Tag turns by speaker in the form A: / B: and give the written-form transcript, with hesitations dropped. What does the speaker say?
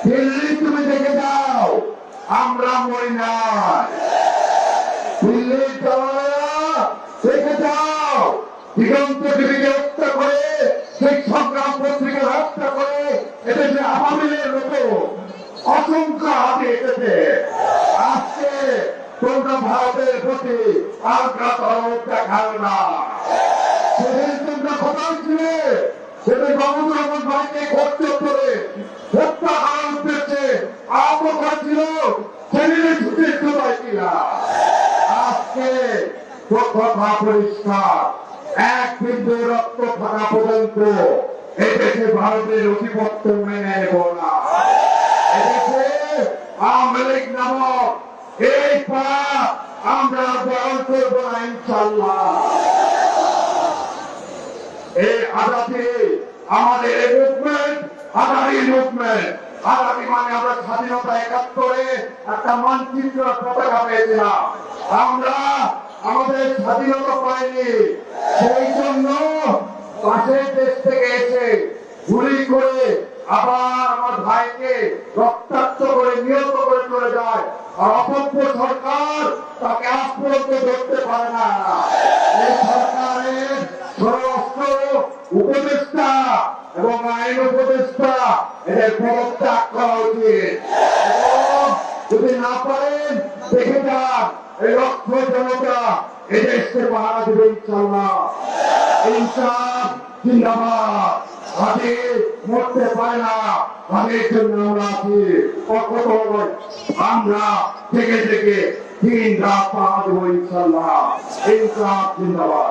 A: দিল্লি তুমি দেখে যাও, আমরা মরি না। দিল্লির জওয়ানেরা দেখে যাও, দিগন্ত টিভিকে হত্যা করে, সেই সংগ্রাম পত্রিকা হত্যা করে এদেশে আওয়ামী লীগের মতো অসংখ্য হাতে এসেছে। আজকে তোমরা ভারতের প্রতি আগ্রহ দেখাও না। সেদিন তোমরা কোথায় ছিলে? সেদিন মাহমুদুর রহমান ভাইকে খরচ করে হত্যা করার উদ্দেশ্যে আহত করেছিল, সেদিনে ছুটে চলে কিনা? আজকে কথা পরিষ্কার, এক বিন্দু রক্ত থাকা পর্যন্ত এদেশে ভারতের অধিপত্য মেনে নেব না। এদেশে আওয়ামী লীগ নামক এই পাপ আমরা বরণ করব না ইনশাল্লাহ। এই আজাদি আমাদের এই মুভমেন্ট, আজাদি মুভমেন্ট। আজাদি মানে আমরা স্বাধীনতা 71-এ একটা মানচিত্র পতাকা পেয়েছিলাম। আমরা আমাদের স্বাধীনতা পাইনি, সেই জন্য পাশের দেশ থেকে এসে গুলি করে আবার আমার ভাইকে রক্তাক্ত করে নিহত করে চলে যায়। আর অপক্ষ সরকার তাকে আজ পর্যন্ত ধরতে পারে না। এই সরকারের স্বরাষ্ট্র উপদেষ্টা এবং আইন উপদেষ্টা এদের পদত্যাগ করা উচিত। এবং যদি না পারেন দেখে যান, এই লক্ষ জনতা এদেশকে পাহারা দেবে ইনশাল্লাহ। ইনসাফ জিন্দাবাদ। হাতে মরতে পারে না, হাতের জন্য আমরা আছি। আমরা থেকে থেকে দিন রাত পাহারা দেবো ইনশাল্লাহ। ইনসাফ জিন্দাবাদ।